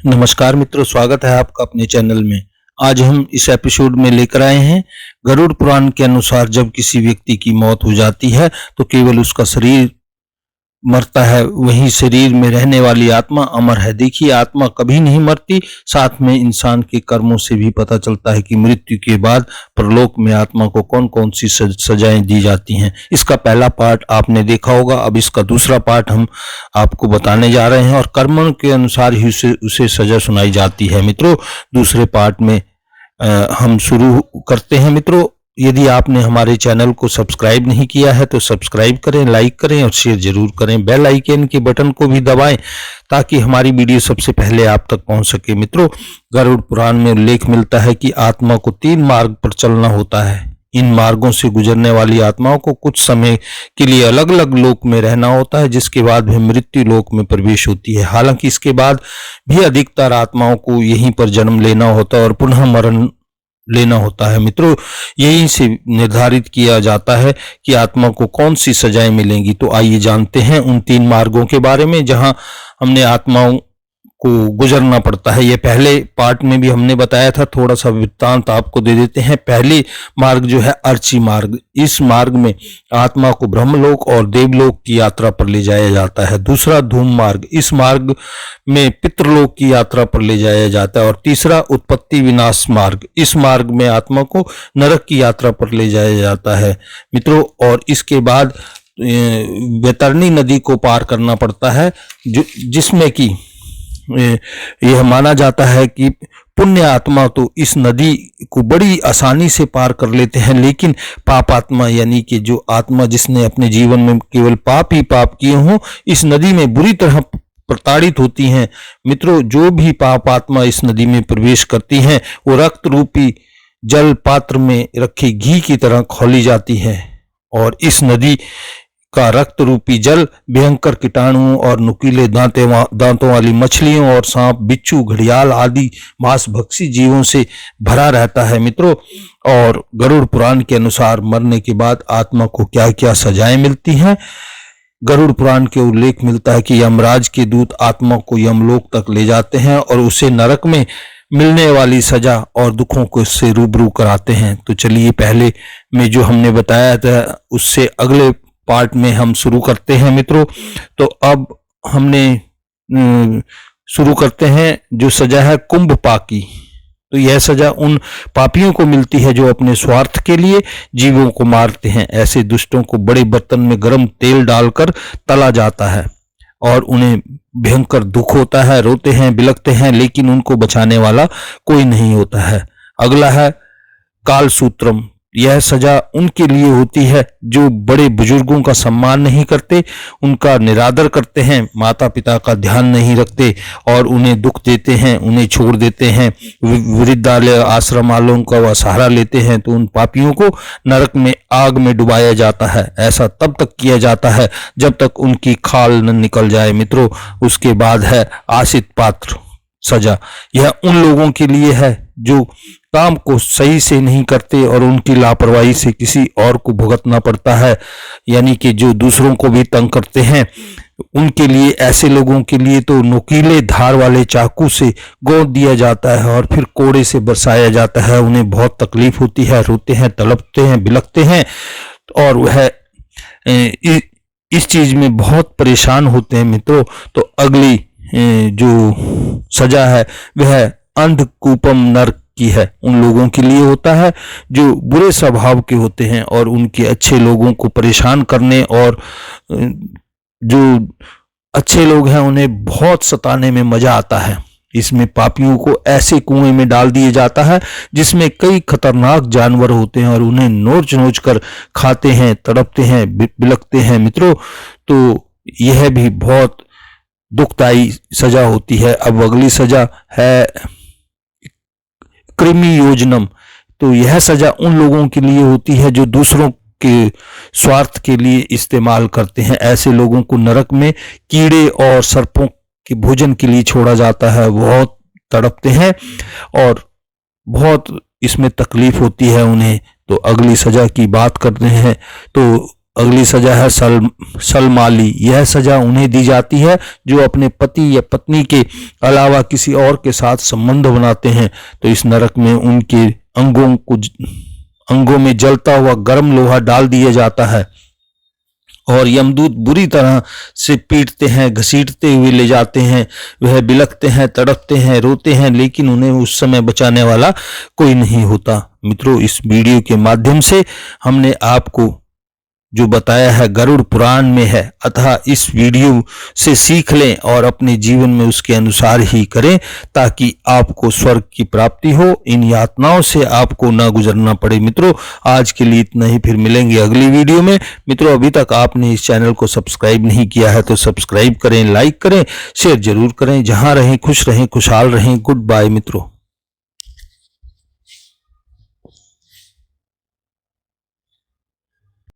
नमस्कार मित्रों, स्वागत है आपका अपने चैनल में। आज हम इस एपिसोड में लेकर आए हैं गरुड़ पुराण के अनुसार जब किसी व्यक्ति की मौत हो जाती है तो केवल उसका शरीर मरता है, वहीं शरीर में रहने वाली आत्मा अमर है। देखिए, आत्मा कभी नहीं मरती। साथ में इंसान के कर्मों से भी पता चलता है कि मृत्यु के बाद परलोक में आत्मा को कौन कौन सी सजाएं दी जाती हैं। इसका पहला पार्ट आपने देखा होगा, अब इसका दूसरा पार्ट हम आपको बताने जा रहे हैं और कर्मों के अनुसार ही उसे सजा सुनाई जाती है। मित्रों, दूसरे पार्ट में हम शुरू करते हैं। मित्रों, यदि आपने हमारे चैनल को सब्सक्राइब नहीं किया है तो सब्सक्राइब करें, लाइक करें और शेयर जरूर करें। बेल आइकन के बटन को भी दबाएं ताकि हमारी वीडियो सबसे पहले आप तक पहुंच सके। मित्रों, गरुड़ पुराण में उल्लेख मिलता है कि आत्मा को 3 मार्ग पर चलना होता है। इन मार्गों से गुजरने वाली आत्माओं को कुछ समय के लिए अलग अलग लोक में रहना होता है, जिसके बाद वह मृत्यु लोक में प्रवेश होती है। हालांकि इसके बाद भी अधिकतर आत्माओं को यहीं पर जन्म लेना होता है और पुनः मरण लेना होता है। मित्रों, यहीं से निर्धारित किया जाता है कि आत्मा को कौन सी सजाएं मिलेंगी। तो आइए जानते हैं उन 3 मार्गों के बारे में जहां हमने आत्माओं को गुजरना पड़ता है। ये पहले पार्ट में भी हमने बताया था, थोड़ा सा वृत्तांत आपको दे देते हैं। पहले मार्ग जो है अर्ची मार्ग, इस मार्ग में आत्मा को ब्रह्मलोक और देवलोक की यात्रा पर ले जाया जाता है। दूसरा धूम मार्ग, इस मार्ग में पितृलोक की यात्रा पर ले जाया जाता है। और तीसरा उत्पत्ति विनाश मार्ग, इस मार्ग में आत्मा को नरक की यात्रा पर ले जाया जाता है। मित्रों, और इसके बाद वैतरणी नदी को पार करना पड़ता है, जिसमें कि यह माना जाता है कि पुण्य आत्मा तो इस नदी को बड़ी आसानी से पार कर लेते हैं, लेकिन पाप आत्मा यानी कि जो आत्मा जिसने अपने जीवन में केवल पाप ही पाप किए हों, इस नदी में बुरी तरह प्रताड़ित होती हैं। मित्रों, जो भी पाप आत्मा इस नदी में प्रवेश करती हैं वो रक्त रूपी जल पात्र में रखे घी की तरह खौली जाती है और इस नदी का रक्त रूपी जल भयंकर कीटाणुओं और नुकीले दांतों वाली मछलियों और सांप, बिच्छू, घड़ियाल आदि मांसभक्षी जीवों से भरा रहता है। मित्रों, और गरुड़ पुराण के अनुसार मरने के बाद आत्मा को क्या क्या सजाएं मिलती हैं। गरुड़ पुराण के उल्लेख मिलता है कि यमराज के दूत आत्मा को यमलोक तक ले जाते हैं और उसे नरक में मिलने वाली सजा और दुखों को इससे रूबरू कराते हैं। तो चलिए, पहले में जो हमने बताया था उससे अगले पार्ट में हम शुरू करते हैं। मित्रों, तो अब हमने शुरू करते हैं जो सजा है कुंभ पाकी। तो यह सजा उन पापियों को मिलती है जो अपने स्वार्थ के लिए जीवों को मारते हैं। ऐसे दुष्टों को बड़े बर्तन में गर्म तेल डालकर तला जाता है और उन्हें भयंकर दुख होता है, रोते हैं, बिलखते हैं, लेकिन उनको बचाने वाला कोई नहीं होता है। अगला है कालसूत्रम। यह सजा उनके लिए होती है जो बड़े बुजुर्गों का सम्मान नहीं करते, उनका निरादर करते हैं, माता पिता का ध्यान नहीं रखते और उन्हें दुख देते हैं, उन्हें छोड़ देते हैं, वृद्धालय आश्रम वालों का वह सहारा लेते हैं। तो उन पापियों को नरक में आग में डुबाया जाता है। ऐसा तब तक किया जाता है जब तक उनकी खाल न निकल जाए। मित्रों, उसके बाद है आशित पात्र सजा। यह उन लोगों के लिए है जो काम को सही से नहीं करते और उनकी लापरवाही से किसी और को भुगतना पड़ता है, यानी कि जो दूसरों को भी तंग करते हैं। उनके लिए, ऐसे लोगों के लिए तो नुकीले धार वाले चाकू से गोद दिया जाता है और फिर कोड़े से बरसाया जाता है। उन्हें बहुत तकलीफ होती है, रोते हैं, तड़पते हैं, बिलखते हैं और वह इस चीज में बहुत परेशान होते हैं। मित्रों, तो अगली जो सजा है वह अंधकूपम नरक की है। उन लोगों के लिए होता है जो बुरे स्वभाव के होते हैं और उनके अच्छे लोगों को परेशान करने और जो अच्छे लोग हैं उन्हें बहुत सताने में मजा आता है। इसमें पापियों को ऐसे कुएं में डाल दिया जाता है जिसमें कई खतरनाक जानवर होते हैं और उन्हें नोच नोच कर खाते हैं, तड़पते हैं, बिलखते हैं। मित्रों, तो यह भी बहुत दुखदायी सजा होती है। अब अगली सजा है कृमि योजनम। तो यह सजा उन लोगों के लिए होती है जो दूसरों के स्वार्थ के लिए इस्तेमाल करते हैं। ऐसे लोगों को नरक में कीड़े और सर्पों के भोजन के लिए छोड़ा जाता है। बहुत तड़पते हैं और बहुत इसमें तकलीफ होती है उन्हें। तो अगली सजा की बात करते हैं तो अगली सजा है सलमाली। यह सजा उन्हें दी जाती है जो अपने पति या पत्नी के अलावा किसी और के साथ संबंध बनाते हैं। तो इस नरक में उनके अंगों में जलता हुआ गर्म लोहा डाल दिया जाता है और यमदूत बुरी तरह से पीटते हैं, घसीटते हुए ले जाते हैं। वह बिलखते हैं, तड़पते हैं, रोते हैं, लेकिन उन्हें उस समय बचाने वाला कोई नहीं होता। मित्रों, इस वीडियो के माध्यम से हमने आपको जो बताया है गरुड़ पुराण में है, अतः इस वीडियो से सीख लें और अपने जीवन में उसके अनुसार ही करें ताकि आपको स्वर्ग की प्राप्ति हो, इन यातनाओं से आपको ना गुजरना पड़े। मित्रों, आज के लिए इतना ही, फिर मिलेंगे अगली वीडियो में। मित्रों, अभी तक आपने इस चैनल को सब्सक्राइब नहीं किया है तो सब्सक्राइब करें, लाइक करें, शेयर जरूर करें। जहां रहें खुश रहें, खुशहाल रहें। गुड बाय मित्रों।